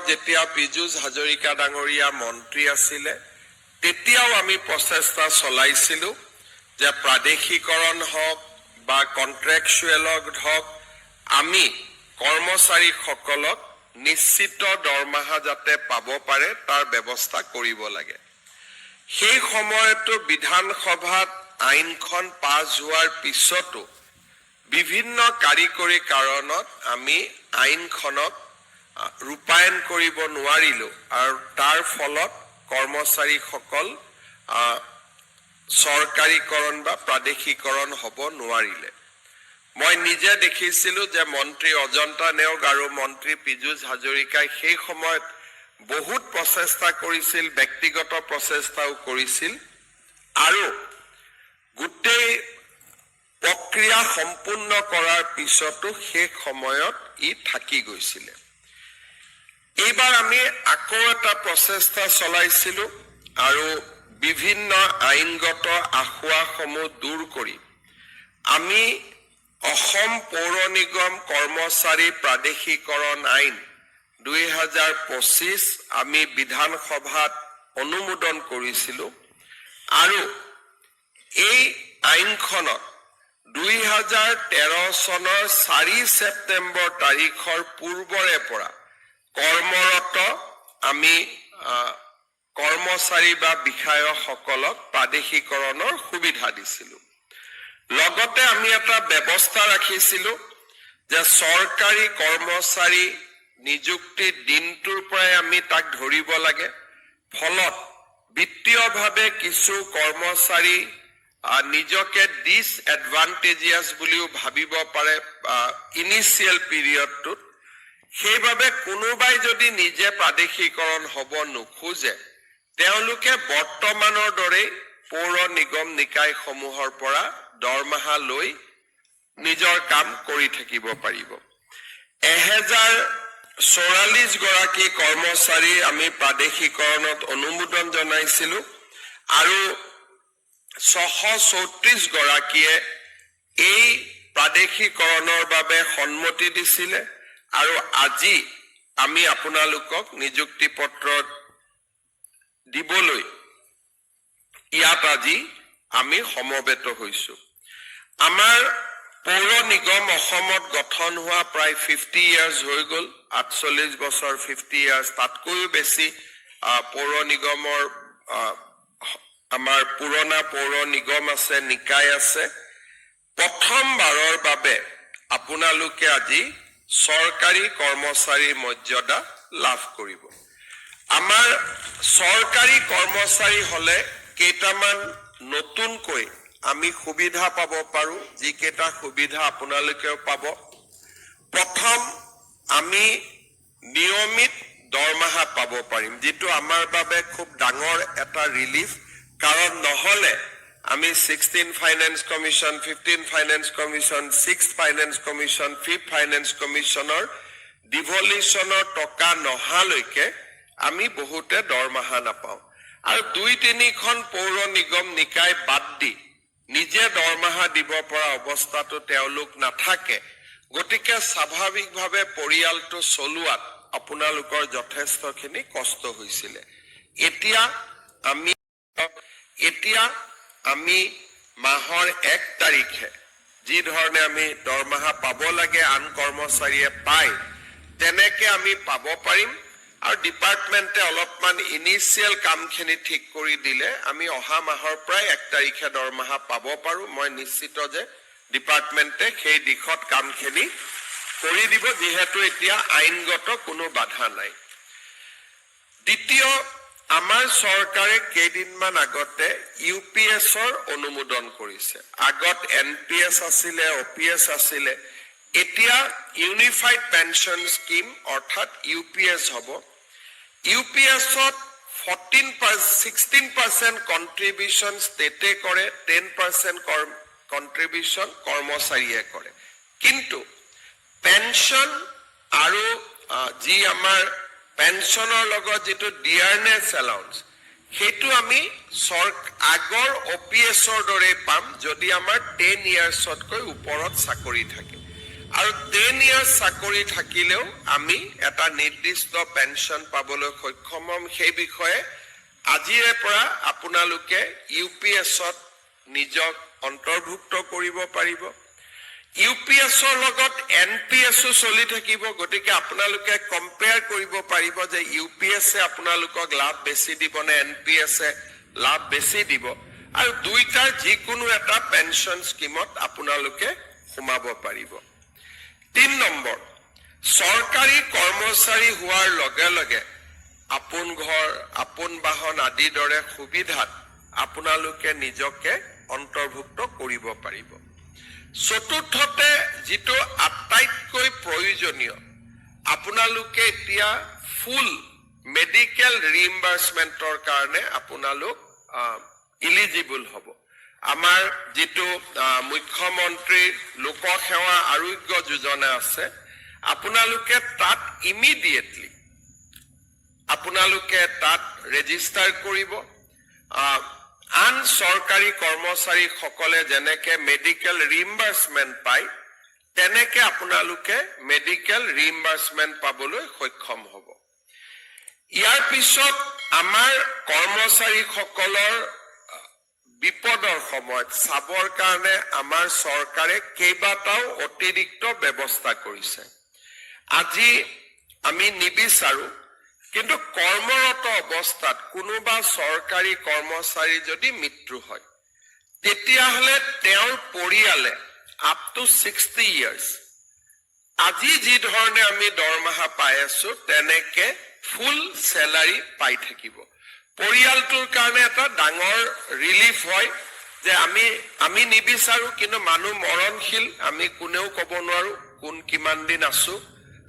যেতিয়া পীযুষ হাজৰিকা ডাঙৰীয়া মন্ত্ৰী আছিলে তেতিয়াও আমি প্ৰচেষ্টা চলাইছিলোঁ যে প্ৰাদেশিকৰণ হওক বা কন্ট্ৰেকচুৱেলত হওক আমি কৰ্মচাৰীসকলক নিশ্চিত দৰমহা যাতে পাব পাৰে তাৰ ব্যৱস্থা কৰিব লাগে। সেই সময়তো বিধানসভাত আইনখন পাছ হোৱাৰ পিছতো বিভিন্ন কাৰিকৰী কাৰণত আমি আইনখনক ৰূপায়ণ কৰিব নোৱাৰিলোঁ আৰু তাৰ ফলত কৰ্মচাৰীসকল চৰকাৰীকৰণ বা প্ৰাদেশিকৰণ হ'ব নোৱাৰিলে। মই নিজে দেখিছিলোঁ যে মন্ত্ৰী অজন্তা নেওগ আৰু মন্ত্ৰী পীযুষ হাজৰিকাই সেই সময়ত বহুত প্ৰচেষ্টা কৰিছিল, ব্যক্তিগত প্ৰচেষ্টাও কৰিছিল আৰু গোটেই প্ৰক্ৰিয়া সম্পূৰ্ণ কৰাৰ পিছতো শেষ সময়ত ই থাকি গৈছিলে। এইবাৰ আমি আকৌ এটা প্ৰচেষ্টা চলাইছিলোঁ আৰু বিভিন্ন আইনগত আসোঁৱাহসমূহ দূৰ কৰি আমি অসম পৌৰ নিগম কৰ্মচাৰী প্ৰাদেশিকৰণ আইন 2025 আমি বিধানসভাত অনুমোদন কৰিছিলোঁ আৰু এই আইনখনত 2013 চনৰ 4 ছেপ্টেম্বৰ তাৰিখৰ পূৰ্বৰে পৰা কৰ্মৰত আমি কৰ্মচাৰী বা বিষয়াসকলক প্ৰাদেশিকৰণৰ সুবিধা দিছিলোঁ। লগতে আমি এটা ব্যৱস্থা ৰাখিছিলোঁ যে চৰকাৰী কৰ্মচাৰী নিযুক্তিৰ দিনটোৰ পৰাই আমি তাক ধৰিব লাগে। ফলত বিত্তীয়ভাৱে কিছু কৰ্মচাৰী নিজকে ডিসএডভান্টেজিয়াছ বুলিও ভাবিব পাৰে ইনিচিয়েল পিৰিয়ডটোত। সেইবাবে কোনোবাই যদি নিজে প্ৰাদেশিকৰণ হ'ব নোখোজে তেওঁলোকে বৰ্তমানৰ দৰে পৌৰ নিগম নিকায়সমূহৰ পৰা দৰমহা লৈ নিজৰ কাম কৰি থাকিব পাৰিব। 1044 গৰাকী কৰ্মচাৰী আমি প্ৰাদেশিকৰণত অনুমোদন জনাইছিলোঁ আৰু 634 গৰাকীয়ে এই প্ৰাদেশিকৰণৰ বাবে সন্মতি দিছিলে আৰু আজি আমি আপোনালোকক নিযুক্তি পত্ৰ দিবলৈ ইয়াত আজি আমি সমবেত হৈছোঁ। আমাৰ পৌৰ নিগম অসমত গঠন হোৱা প্ৰায় 50 ইয়াৰ্ছ হৈ গ'ল, 48 বছৰ 50 ইয়াৰ্ছ, তাতকৈও বেছি পৌৰ নিগমৰ আমাৰ পুৰণা পৌৰ নিগম আছে, নিকায় আছে। প্ৰথমবাৰৰ বাবে আপোনালোকে আজি চৰকাৰী কৰ্মচাৰীৰ মৰ্যাদা লাভ কৰিব। আমাৰ চৰকাৰী কৰ্মচাৰী হ'লে কেইটামান নতুনকৈ আমি সুবিধা পাব পাৰোঁ, যিকেইটা সুবিধা আপোনালোকেও পাব। প্ৰথম, আমি নিয়মিত দৰমহা পাব পাৰিম, যিটো আমাৰ বাবে খুব ডাঙৰ এটা ৰিলিফ। কাৰণ নহ'লে আমি 16 finance commission, 15 finance commission, 6 finance commission, 5 finance কমিশ্যনৰ ডিভলিউশ্যনৰ টকা নহালৈকে আমি বহুতে দৰমহা নাপাওঁ। আৰু 2-3খন পৌৰ নিগম নিকায় বাদ দি নিজে দৰমহা দিব পৰা অৱস্থাটো তেওঁলোক নাথাকে। গতিকে স্বাভাৱিকভাৱে পৰিয়ালটো চলোৱাত আপোনালোকৰ যথেষ্টখিনি কষ্ট হৈছিলে। এতিয়া আমি মাহৰ 1 তাৰিখে যি ধৰণে আমি দৰমহা পাব লাগে আন কৰ্মচাৰীয়ে পায় তেনেকে আমি পাব পাৰিম। আৰু ডিপাৰ্টমেণ্টে অলপমান ইনিচিয়েল কামখিনি ঠিক কৰি দিলে আমি অহা মাহৰ পৰাই 1 তাৰিখে দৰমহা পাব পাৰোঁ। মই নিশ্চিত যে ডিপাৰ্টমেণ্টে সেই দিশত কামখিনি কৰি দিব, যিহেতু এতিয়া আইনগত কোনো বাধা নাই। দ্বিতীয়, আমাৰ চৰকাৰে কেইদিনমান আগতে UPSৰ অনুমোদন কৰিছে। আগত NPS আছিলে, OPS আছিলে, এতিয়া ইউনিফাইড পেনশ্যন স্কিম অৰ্থাৎ UPS হ'ব। UPSত 16% কণ্ট্ৰিবিউশ্যন ষ্টেটে কৰে, 10% কণ্ট্ৰিবিউশ্যন কৰ্মচাৰীয়ে কৰে। কিন্তু পেনশ্যন আৰু যি আমাৰ পেনশ্যনৰ লগত যিটো ডিয়াৰনেছ এলাউন্স, সেইটো আমি আগৰ OPSৰ দৰে পাম যদি আমাৰ 10 ইয়াৰ্ছতকৈ ওপৰত চাকৰি থাকে। আৰু 10 years চাকৰি থাকিলেও আমি এটা নিৰ্দিষ্ট পেঞ্চন পাবলৈ সক্ষম হ'ম সেই বিষয়ে আজিৰে পৰা আপোনালোকে UPSত নিজক অন্তৰ্ভুক্ত কৰিব পাৰিব UPSৰ লগত NPSও চলি থাকিব গতিকে আপোনালোকে কম্পেয়াৰ কৰিব পাৰিব যে UPSে আপোনালোকক লাভ বেছি দিব নে NPSে লাভ বেছি দিব আৰু দুইটাৰ যিকোনো এটা পেঞ্চন স্কিমত আপোনালোকে সোমাব পাৰিব 3 নম্বৰ চৰকাৰী কৰ্মচাৰী হোৱাৰ লগে লগে আপোন ঘৰ আপোন বাহন আদিৰ দৰে সুবিধাত আপোনালোকে নিজকে অন্তৰ্ভুক্ত কৰিব পাৰিব চতুৰ্থতে যিটো আটাইতকৈ প্ৰয়োজনীয় আপোনালোকে এতিয়া ফুল মেডিকেল ৰিইম্বাৰ্সমেন্টৰ কাৰণে আপোনালোক এলিজিবল হ'ব আমাৰ যেটো মুখ্যমন্ত্ৰী লোক সেৱা আৰোগ্য যোজনা আছে আপোনালোকে তাত ইমিডিয়েটলি আপোনালোকে তাত ৰেজিষ্টাৰ কৰিব আন সৰকাৰী কৰ্মচাৰী সকলে যেনেকে মেডিকেল ৰিইম্বাৰ্সমেন্ট পায় তেনেকে আপোনালোকে মেডিকেল ৰিইম্বাৰ্সমেন্ট পাবলৈ সক্ষম হ'ব ইয়াৰ পিছত আমাৰ কৰ্মচাৰী সকলৰ বিপদৰ সময়ত সাবৰ কাৰণে আমাৰ সৰকাৰে কেইবাটাও অতিৰিক্ত ব্যৱস্থা কৰিছে আজি আমি নিবিচাৰো কিন্তু কৰ্মৰত অৱস্থাত কোনোবা সৰকাৰী কৰ্মচাৰী যদি মৃত্যু হয় তেতিয়া হলে তেওঁৰ পৰিয়ালে আপ টু 60 ইয়াৰ্স আজি যি ধৰণে আমি দৰমহা পাই আছো তেনেকে ফুল স্যালাৰি পাই থাকিব পৰিয়ালটোৰ কাৰণে এটা ডাঙৰ ৰিলিফ হয় যে আমি নিবিচাৰো কিন্তু মানুহ মৰণশীল আমি কোনেও ক'ব নোৱাৰো কোন কিমান দিন আছো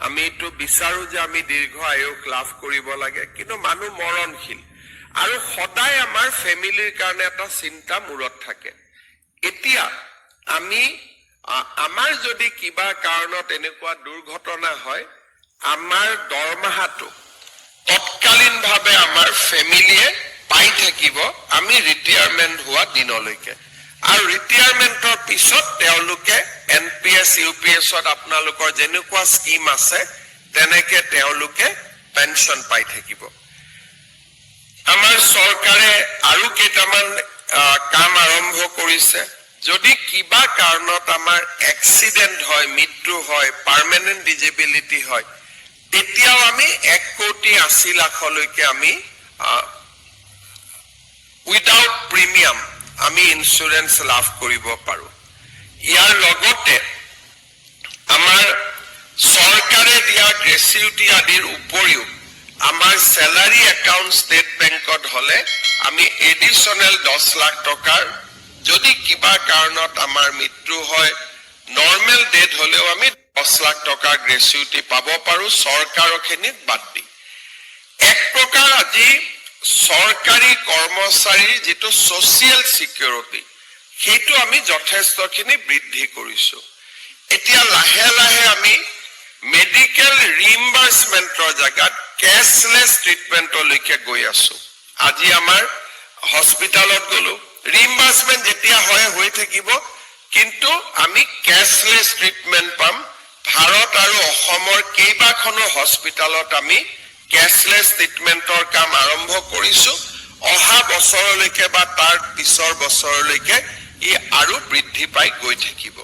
আমি তো বিচাৰো যে আমি দীৰ্ঘ আয়ুস লাভ কৰিব লাগে কিন্তু মানুহ মৰণশীল আৰু সদায় আমাৰ ফ্যামিলিৰ কাৰণে এটা চিন্তা মূৰত থাকে এতিয়া আমি আমাৰ যদি কিবা কাৰণত এনেকুৱা দুৰ্ঘটনা হয় আমাৰ দৰমহাটো তৎকালীনভাৱে আমাৰ ফ্যামিলিয়ে পাই থাকিব আমি ৰিটায়াৰমেন্ট হোৱা দিনলৈকে আৰু ৰিটায়াৰমেন্টৰ পিছত তেওঁলোকে NPS UPSত আপোনালোকৰ যেনেকুৱা স্কিম আছে তেনেকে তেওঁলোকে পেনশন পাই থাকিব আমাৰ সৰকাৰে আৰু কেইটামান কাম আৰম্ভ কৰিছে যদি কিবা কাৰণত আমাৰ এক্সিডেন্ট হয় মৃত্যু হয় পাৰ্মানেন্ট ডিজেবিলিটি হয় তেতিয়াও আমি 1,80,00,000লৈকে আমি উইদাউট প্ৰিমিয়াম আমি ইন্সুৰেন্স লাভ কৰিব পাৰো ইয়াৰ লগতে আমাৰ সৰকাৰে দিয়া গ্ৰেচুইটি আদিৰ উপৰিও আমাৰ স্যালাৰি একাউন্ট ষ্টেট বেংকত হলে আমি এডিশনাল 10 লাখ টকাৰ যদি কিবা কাৰণত আমাৰ মৃত্যু হয় নৰ্মেল ডেথ হলেও আমি 10 লাখ টকা গ্ৰেচুইটি পাব পাৰো সৰকাৰখিনিত বাদ দি এক প্ৰকাৰ আজি সৰকাৰী কৰ্মচাৰীৰ যেটো সোশিয়াল সিকিউৰিটি সেইটো আমি যথেষ্টখিনি বৃদ্ধি কৰিছো এতিয়া লাহে লাহে আমি মেডিকেল ৰিইম্বাৰ্সমেন্টৰ জায়গাত ক্যাশলেস ট্ৰিটমেন্টলৈকে গৈ আছো আজি আমাৰ হস্পিটালত গলো ৰিইম্বাৰ্সমেন্ট যেতিয়া হৈ থাকিব কিন্তু আমি ক্যাশলেস ট্ৰিটমেন্ট পাম ভাৰত আৰু অসমৰ কেইবাখনো হস্পিটালত আমি ক্যাশলেস ট্ৰিটমেন্টৰ কাম আৰম্ভ কৰিছো অহা বছৰলৈকে বা তাৰ পিছৰ বছৰলৈকে ই আৰু বৃদ্ধি পাই গৈ থাকিব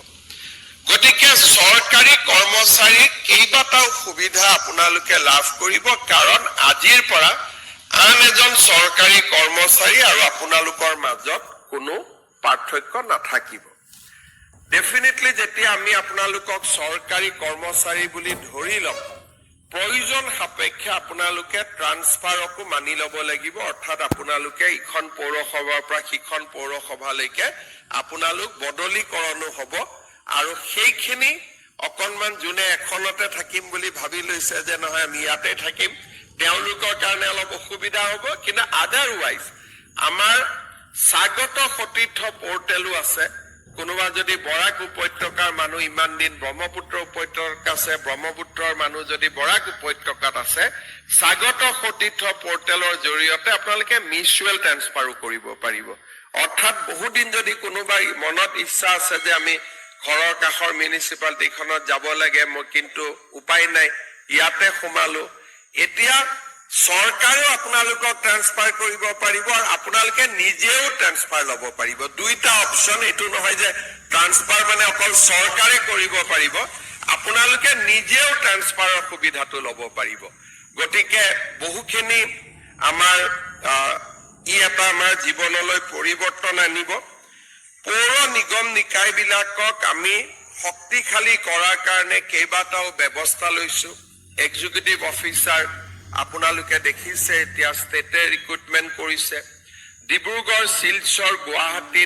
গতিকে সৰকাৰী কৰ্মচাৰী কেইবাটাও সুবিধা আপোনালোকে লাভ কৰিব কাৰণ আজিৰ পৰা আন এজন সৰকাৰী কৰ্মচাৰী আৰু আপোনালোকৰ মাজত কোনো পাৰ্থক্য নাথাকিব ডেফিনেটলি যেতিয়া আমি আপোনালোকক সৰকাৰী কৰ্মচাৰী বুলি ধৰি লম প্ৰয়োজন সাপেক্ষে আপোনালোকে ট্ৰান্সফাৰকো মানি লব লাগিব অৰ্থাৎ আপোনালোকে ইখন পৌৰসভাৰ পৰা সিখন পৌৰসভালৈকে আপোনালোক বদলীকৰণো হ'ব আৰু সেইখিনি অকনমান জুনে এখনতে থাকিম বুলি ভাবি লৈছে যে নহয় আমি ইয়াতে থাকিম তেওঁলোকৰ কাৰণে অলপ অসুবিধা হ'ব কিন্তু আদাৰৱাইজ আমাৰ স্বাগত সতীৰ্থ পোৰ্টেলো আছে কোনোবা যদি বৰাক উপত্যকাৰ মানুহ ইমান দিন ব্ৰহ্মপুত্ৰ উপত্যকাত আছে ব্ৰহ্মপুত্ৰৰ মানুহ যদি বৰাক উপত্যকাত আছে স্বাগত সতীৰ্থ পোৰ্টেলৰ জৰিয়তে আপোনালোকে মিউচুৱেল ট্ৰান্সফাৰো কৰিব পাৰিব অৰ্থাৎ বহু দিন যদি কোনোবা মনত ইচ্ছা আছে যে আমি ঘৰৰ কাষৰ মিউনিচিপালিটিখনত যাব লাগে, মই কিন্তু উপায় নাই, ইয়াতে সোমালো। এতিয়া চৰকাৰেও আপোনালোকক ট্ৰান্সফাৰ কৰিব পাৰিব আৰু আপোনালোকে নিজেও ট্ৰান্সফাৰ ল'ব পাৰিব। দুইটা অপশ্যন, এইটো নহয় যে ট্ৰান্সফাৰ মানে অকল চৰকাৰে কৰিব পাৰিব, আপোনালোকে নিজেও ট্ৰান্সফাৰৰ সুবিধাটো ল'ব পাৰিব। গতিকে বহুখিনি আমাৰ ই এটা আমাৰ জীৱনলৈ পৰিৱৰ্তন আনিব। পৌৰ নিগম নিকায়বিলাকক আমি শক্তিশালী কৰাৰ কাৰণে কেইবাটাও ব্যৱস্থা লৈছো। এক্সিকিউটিভ অফিচাৰ আপোনালোকে দেখিছে এতিয়া ষ্টেটে ৰিক্ৰুটমেণ্ট কৰিছে। ডিব্ৰুগড়, শিলচৰ, গুৱাহাটীত